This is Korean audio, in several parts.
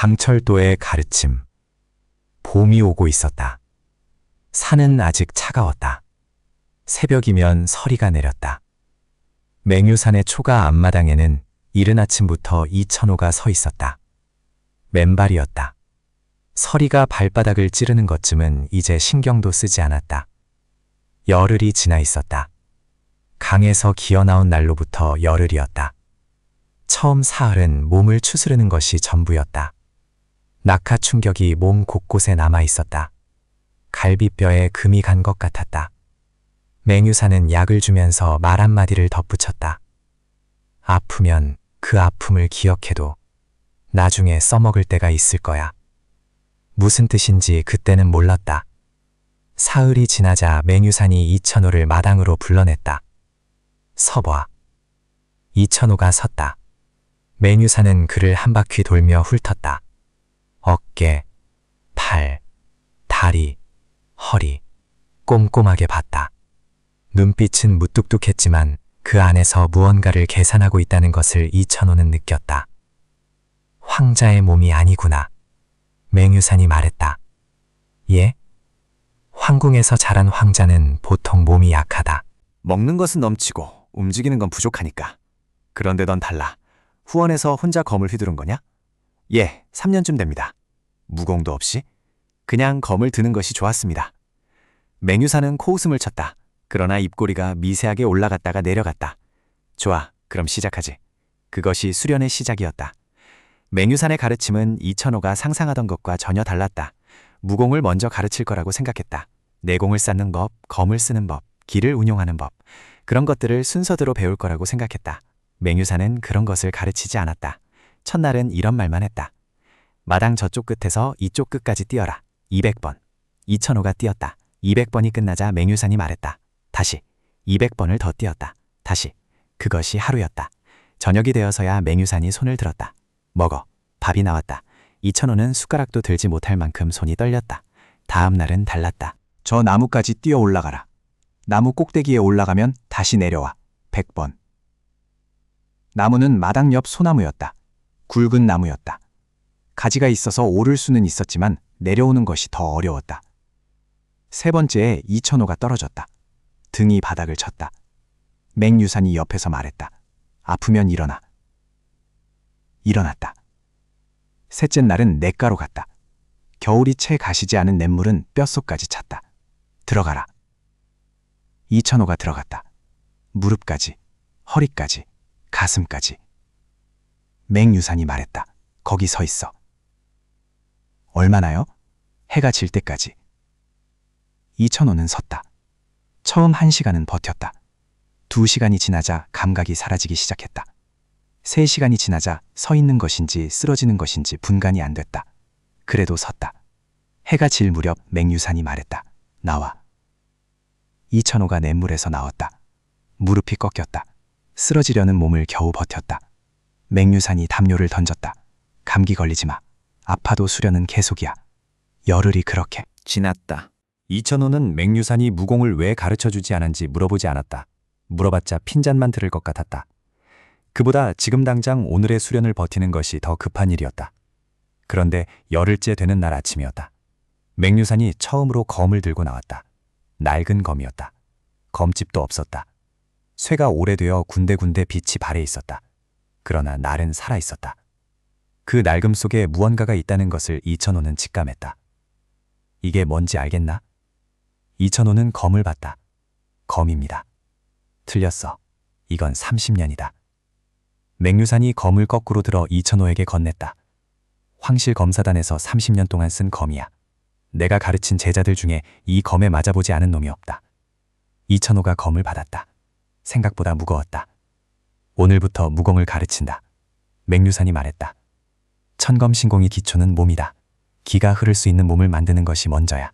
강철도의 가르침. 봄이 오고 있었다. 산은 아직 차가웠다. 새벽이면 서리가 내렸다. 맹유산의 초가 앞마당에는 이른 아침부터 이천호가 서 있었다. 맨발이었다. 서리가 발바닥을 찌르는 것쯤은 이제 신경도 쓰지 않았다. 열흘이 지나 있었다. 강에서 기어나온 날로부터 열흘이었다. 처음 사흘은 몸을 추스르는 것이 전부였다. 낙하 충격이 몸 곳곳에 남아 있었다. 갈비뼈에 금이 간 것 같았다. 맹유사는 약을 주면서 말 한마디를 덧붙였다. 아프면 그 아픔을 기억해도 나중에 써먹을 때가 있을 거야. 무슨 뜻인지 그때는 몰랐다. 사흘이 지나자 맹유산이 이천호를 마당으로 불러냈다. 서봐. 이천호가 섰다. 맹유산은 그를 한 바퀴 돌며 훑었다. 어깨, 팔, 다리, 허리, 꼼꼼하게 봤다. 눈빛은 무뚝뚝했지만 그 안에서 무언가를 계산하고 있다는 것을 이천호는 느꼈다. 황자의 몸이 아니구나. 맹유산이 말했다. 예? 황궁에서 자란 황자는 보통 몸이 약하다. 먹는 것은 넘치고 움직이는 건 부족하니까. 그런데 넌 달라. 후원에서 혼자 검을 휘두른 거냐? 예, 3년쯤 됩니다. 무공도 없이 그냥 검을 드는 것이 좋았습니다. 맹유사는 코웃음을 쳤다. 그러나 입꼬리가 미세하게 올라갔다가 내려갔다. 좋아, 그럼 시작하지. 그것이 수련의 시작이었다. 맹유산의 가르침은 이천호가 상상하던 것과 전혀 달랐다. 무공을 먼저 가르칠 거라고 생각했다. 내공을 쌓는 법, 검을 쓰는 법, 기를 운용하는 법, 그런 것들을 순서대로 배울 거라고 생각했다. 맹유사는 그런 것을 가르치지 않았다. 첫날은 이런 말만 했다. 마당 저쪽 끝에서 이쪽 끝까지 뛰어라. 200번. 이천호가 뛰었다. 200번이 끝나자 맹유산이 말했다. 다시. 200번을 더 뛰었다. 다시. 그것이 하루였다. 저녁이 되어서야 맹유산이 손을 들었다. 먹어. 밥이 나왔다. 이천호는 숟가락도 들지 못할 만큼 손이 떨렸다. 다음 날은 달랐다. 저 나무까지 뛰어 올라가라. 나무 꼭대기에 올라가면 다시 내려와. 100번. 나무는 마당 옆 소나무였다. 굵은 나무였다. 가지가 있어서 오를 수는 있었지만 내려오는 것이 더 어려웠다. 세 번째에 이천호가 떨어졌다. 등이 바닥을 쳤다. 맹유산이 옆에서 말했다. 아프면 일어나. 일어났다. 셋째 날은 냇가로 갔다. 겨울이 채 가시지 않은 냇물은 뼛속까지 찼다. 들어가라. 이천호가 들어갔다. 무릎까지, 허리까지, 가슴까지. 맹유산이 말했다. 거기 서 있어. 얼마나요? 해가 질 때까지. 이천호는 섰다. 처음 1시간은 버텼다. 2시간이 지나자 감각이 사라지기 시작했다. 3시간이 지나자 서 있는 것인지 쓰러지는 것인지 분간이 안 됐다. 그래도 섰다. 해가 질 무렵 맹유산이 말했다. 나와. 이천호가 냇물에서 나왔다. 무릎이 꺾였다. 쓰러지려는 몸을 겨우 버텼다. 맹유산이 담요를 던졌다. 감기 걸리지 마. 아파도 수련은 계속이야. 열흘이 그렇게 지났다. 이천호는 맹유산이 무공을 왜 가르쳐주지 않은지 물어보지 않았다. 물어봤자 핀잔만 들을 것 같았다. 그보다 지금 당장 오늘의 수련을 버티는 것이 더 급한 일이었다. 그런데 열흘째 되는 날 아침이었다. 맹유산이 처음으로 검을 들고 나왔다. 낡은 검이었다. 검집도 없었다. 쇠가 오래되어 군데군데 빛이 발해 있었다. 그러나 날은 살아있었다. 그 낡음 속에 무언가가 있다는 것을 이천호는 직감했다. 이게 뭔지 알겠나? 이천호는 검을 봤다. 검입니다. 틀렸어. 이건 30년이다. 맹유산이 검을 거꾸로 들어 이천호에게 건넸다. 황실 검사단에서 30년 동안 쓴 검이야. 내가 가르친 제자들 중에 이 검에 맞아보지 않은 놈이 없다. 이천호가 검을 받았다. 생각보다 무거웠다. 오늘부터 무공을 가르친다. 맹유산이 말했다. 천검신공의 기초는 몸이다. 기가 흐를 수 있는 몸을 만드는 것이 먼저야.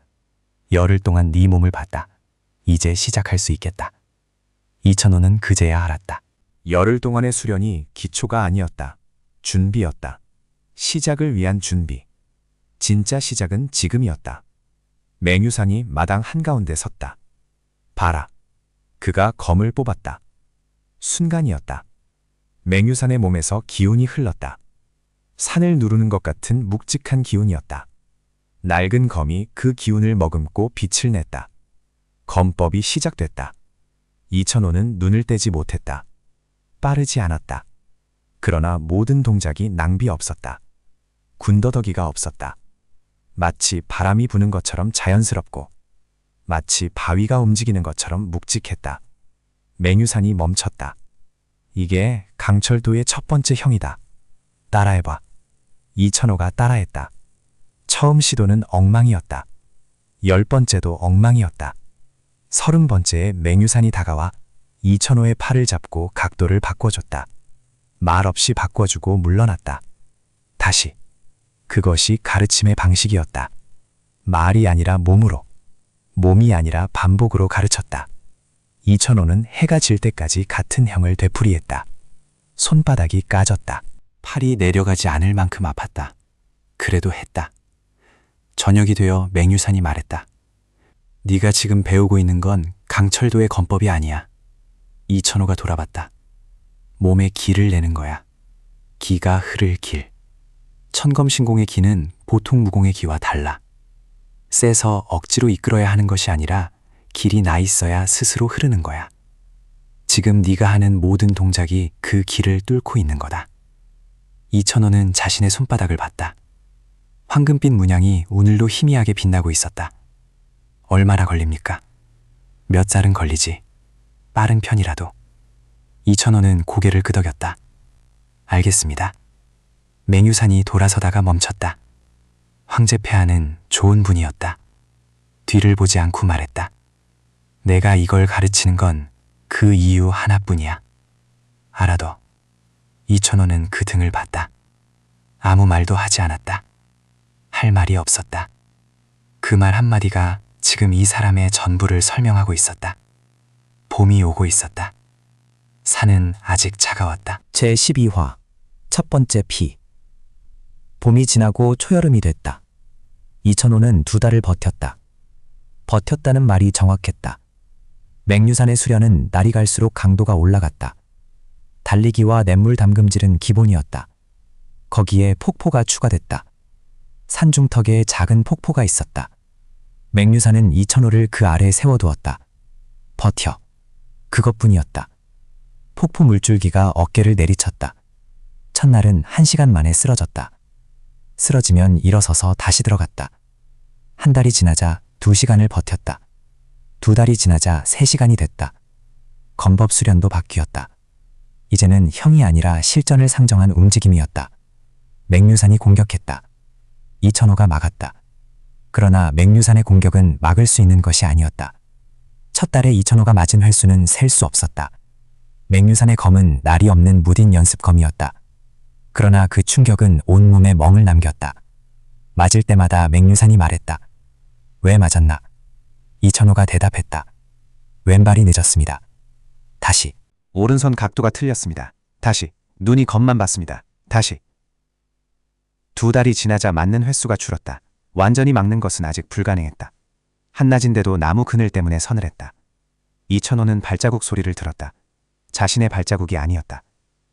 열흘 동안 네 몸을 봤다. 이제 시작할 수 있겠다. 이천호는 그제야 알았다. 열흘 동안의 수련이 기초가 아니었다. 준비였다. 시작을 위한 준비. 진짜 시작은 지금이었다. 맹유산이 마당 한가운데 섰다. 봐라. 그가 검을 뽑았다. 순간이었다. 맹유산의 몸에서 기운이 흘렀다. 산을 누르는 것 같은 묵직한 기운이었다. 낡은 검이 그 기운을 머금고 빛을 냈다. 검법이 시작됐다. 이천호는 눈을 떼지 못했다. 빠르지 않았다. 그러나 모든 동작이 낭비 없었다. 군더더기가 없었다. 마치 바람이 부는 것처럼 자연스럽고 마치 바위가 움직이는 것처럼 묵직했다. 맹유산이 멈췄다. 이게 강철도의 첫 번째 형이다. 따라해봐. 이천호가 따라했다. 처음 시도는 엉망이었다. 10번째도 엉망이었다. 30번째에 맹유산이 다가와 이천호의 팔을 잡고 각도를 바꿔줬다. 말없이 바꿔주고 물러났다. 다시. 그것이 가르침의 방식이었다. 말이 아니라 몸으로, 몸이 아니라 반복으로 가르쳤다. 이천호는 해가 질 때까지 같은 형을 되풀이했다. 손바닥이 까졌다. 팔이 내려가지 않을 만큼 아팠다. 그래도 했다. 저녁이 되어 맹유산이 말했다. 네가 지금 배우고 있는 건 강철도의 검법이 아니야. 이천호가 돌아봤다. 몸에 기를 내는 거야. 기가 흐를 길. 천검신공의 기는 보통 무공의 기와 달라. 세서 억지로 이끌어야 하는 것이 아니라 길이 나 있어야 스스로 흐르는 거야. 지금 네가 하는 모든 동작이 그 길을 뚫고 있는 거다. 이천호는 자신의 손바닥을 봤다. 황금빛 문양이 오늘도 희미하게 빛나고 있었다. 얼마나 걸립니까? 몇 달은 걸리지. 빠른 편이라도. 이천호는 고개를 끄덕였다. 알겠습니다. 맹유산이 돌아서다가 멈췄다. 황제폐하는 좋은 분이었다. 뒤를 보지 않고 말했다. 내가 이걸 가르치는 건 그 이유 하나뿐이야. 알아둬. 이천호는 그 등을 봤다. 아무 말도 하지 않았다. 할 말이 없었다. 그 말 한마디가 지금 이 사람의 전부를 설명하고 있었다. 봄이 오고 있었다. 산은 아직 차가웠다. 제12화 첫 번째 피. 봄이 지나고 초여름이 됐다. 이천호는 2달을 버텼다. 버텼다는 말이 정확했다. 맹유산의 수련은 날이 갈수록 강도가 올라갔다. 달리기와 냇물 담금질은 기본이었다. 거기에 폭포가 추가됐다. 산중턱에 작은 폭포가 있었다. 맹유산은 이천호를 그 아래 세워두었다. 버텨. 그것뿐이었다. 폭포 물줄기가 어깨를 내리쳤다. 첫날은 1시간 만에 쓰러졌다. 쓰러지면 일어서서 다시 들어갔다. 한 달이 지나자 2시간을 버텼다. 2달이 지나자 3시간이 됐다. 검법 수련도 바뀌었다. 이제는 형이 아니라 실전을 상정한 움직임이었다. 맹유산이 공격했다. 이천호가 막았다. 그러나 맹유산의 공격은 막을 수 있는 것이 아니었다. 첫 달에 이천호가 맞은 횟수는 셀 수 없었다. 맹유산의 검은 날이 없는 무딘 연습검이었다. 그러나 그 충격은 온몸에 멍을 남겼다. 맞을 때마다 맹유산이 말했다. 왜 맞았나? 이천호가 대답했다. 왼발이 늦었습니다. 다시. 오른손 각도가 틀렸습니다. 다시. 눈이 검만 봤습니다. 다시. 2달이 지나자 맞는 횟수가 줄었다. 완전히 막는 것은 아직 불가능했다. 한낮인데도 나무 그늘 때문에 서늘했다. 이천호는 발자국 소리를 들었다. 자신의 발자국이 아니었다.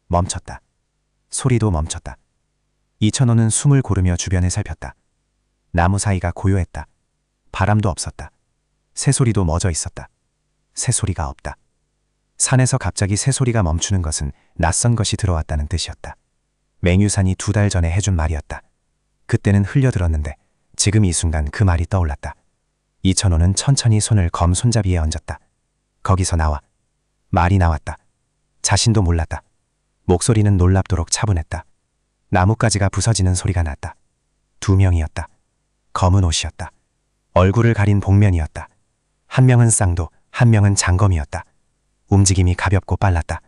멈췄다. 소리도 멈췄다. 이천호는 숨을 고르며 주변을 살폈다. 나무 사이가 고요했다. 바람도 없었다. 새소리도 멎어 있었다. 새소리가 없다. 산에서 갑자기 새소리가 멈추는 것은 낯선 것이 들어왔다는 뜻이었다. 맹유산이 2달 전에 해준 말이었다. 그때는 흘려들었는데 지금 이 순간 그 말이 떠올랐다. 이천호는 천천히 손을 검 손잡이에 얹었다. 거기서 나와. 말이 나왔다. 자신도 몰랐다. 목소리는 놀랍도록 차분했다. 나뭇가지가 부서지는 소리가 났다. 2명이었다. 검은 옷이었다. 얼굴을 가린 복면이었다. 한 명은 쌍도, 한 명은 장검이었다. 움직임이 가볍고 빨랐다.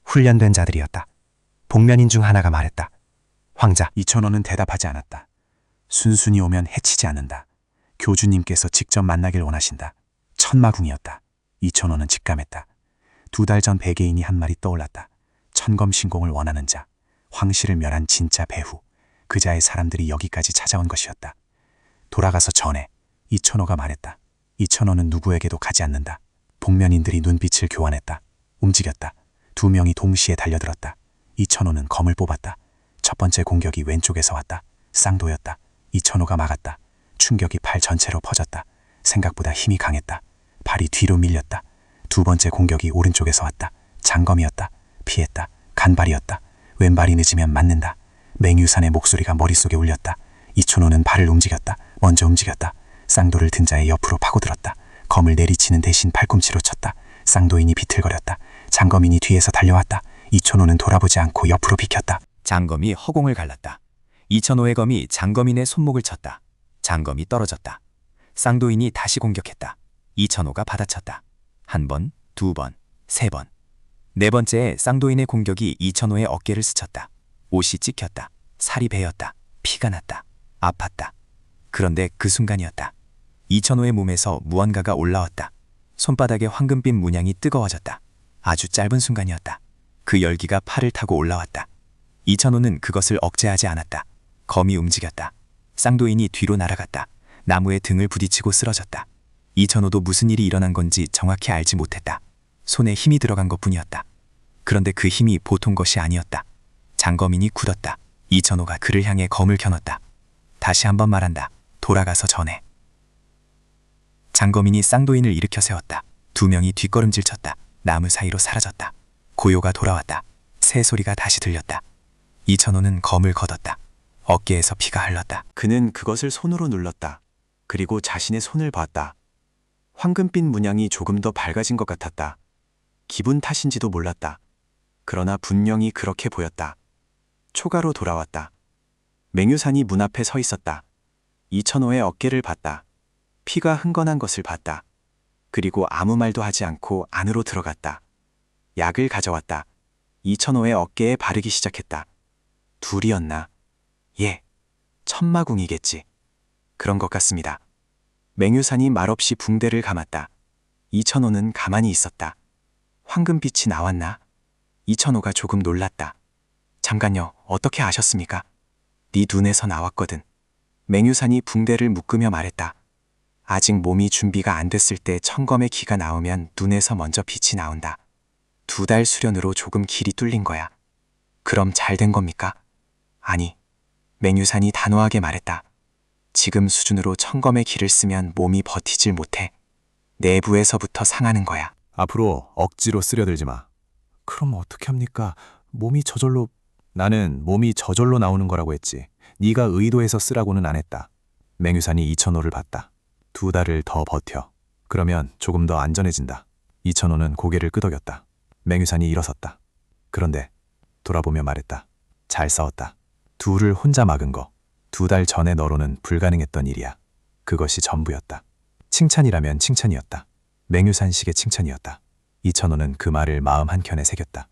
훈련된 자들이었다. 복면인 중 하나가 말했다. 황자. 이천호는 대답하지 않았다. 순순히 오면 해치지 않는다. 교주님께서 직접 만나길 원하신다. 천마궁이었다. 이천호는 직감했다. 2달 전 백예인이 한 말이 떠올랐다. 천검신공을 원하는 자, 황씨를 멸한 진짜 배후. 그 자의 사람들이 여기까지 찾아온 것이었다. 돌아가서 전해 이천호가 말했다. 이천호는 누구에게도 가지 않는다. 복면인들이 눈빛을 교환했다. 움직였다. 2명이 동시에 달려들었다. 이천호는 검을 뽑았다. 첫 첫 번째 공격이 왼쪽에서 왔다. 쌍도였다. 이천호가 막았다. 충격이 팔 전체로 퍼졌다. 생각보다 힘이 강했다. 발이 뒤로 밀렸다. 두 번째 공격이 오른쪽에서 왔다. 장검이었다. 피했다. 간발이었다. 왼발이 늦으면 맞는다. 맹유산의 목소리가 머릿속에 울렸다. 이천호는 발을 움직였다. 먼저 움직였다. 쌍도를 등자의 옆으로 파고들었다. 검을 내리치는 대신 팔꿈치로 쳤다. 쌍도인이 비틀거렸다. 장검인이 뒤에서 달려왔다. 이천호는 돌아보지 않고 옆으로 비켰다. 장검이 허공을 갈랐다. 이천호의 검이 장검인의 손목을 쳤다. 장검이 떨어졌다. 쌍도인이 다시 공격했다. 이천호가 받아쳤다. 한 번, 두 번, 세 번. 네 번째에 쌍도인의 공격이 이천호의 어깨를 스쳤다. 옷이 찍혔다. 살이 베었다. 피가 났다. 아팠다. 그런데 그 순간이었다. 이천호의 몸에서 무언가가 올라왔다. 손바닥에 황금빛 문양이 뜨거워졌다. 아주 짧은 순간이었다. 그 열기가 팔을 타고 올라왔다. 이천호는 그것을 억제하지 않았다. 검이 움직였다. 쌍도인이 뒤로 날아갔다. 나무에 등을 부딪히고 쓰러졌다. 이천호도 무슨 일이 일어난 건지 정확히 알지 못했다. 손에 힘이 들어간 것뿐이었다. 그런데 그 힘이 보통 것이 아니었다. 장검인이 굳었다. 이천호가 그를 향해 검을 겨눴다. 다시 한번 말한다. 돌아가서 전해. 장검인이 쌍도인을 일으켜 세웠다. 두 명이 뒷걸음질 쳤다. 나무 사이로 사라졌다. 고요가 돌아왔다. 새 소리가 다시 들렸다. 이천호는 검을 걷었다. 어깨에서 피가 흘렀다. 그는 그것을 손으로 눌렀다. 그리고 자신의 손을 봤다. 황금빛 문양이 조금 더 밝아진 것 같았다. 기분 탓인지도 몰랐다. 그러나 분명히 그렇게 보였다. 초가로 돌아왔다. 맹유산이 문 앞에 서 있었다. 이천호의 어깨를 봤다. 피가 흥건한 것을 봤다. 그리고 아무 말도 하지 않고 안으로 들어갔다. 약을 가져왔다. 이천호의 어깨에 바르기 시작했다. 둘이었나? 예, 천마궁이겠지. 그런 것 같습니다. 맹유산이 말없이 붕대를 감았다. 이천호는 가만히 있었다. 황금빛이 나왔나? 이천호가 조금 놀랐다. 잠깐요, 어떻게 아셨습니까? 네 눈에서 나왔거든. 맹유산이 붕대를 묶으며 말했다. 아직 몸이 준비가 안 됐을 때 천검의 기가 나오면 눈에서 먼저 빛이 나온다. 2달 수련으로 조금 길이 뚫린 거야. 그럼 잘 된 겁니까? 아니, 맹유산이 단호하게 말했다. 지금 수준으로 천검의 기를 쓰면 몸이 버티질 못해. 내부에서부터 상하는 거야. 앞으로 억지로 쓰려들지 마. 그럼 어떻게 합니까? 몸이 저절로... 나는 몸이 저절로 나오는 거라고 했지. 네가 의도해서 쓰라고는 안 했다. 맹유산이 이천호를 봤다. 2달을 더 버텨. 그러면 조금 더 안전해진다. 이천호는 고개를 끄덕였다. 맹유산이 일어섰다. 그런데 돌아보며 말했다. 잘 싸웠다. 둘을 혼자 막은 거. 2달 전에 너로는 불가능했던 일이야. 그것이 전부였다. 칭찬이라면 칭찬이었다. 맹유산식의 칭찬이었다. 이천호는 그 말을 마음 한켠에 새겼다.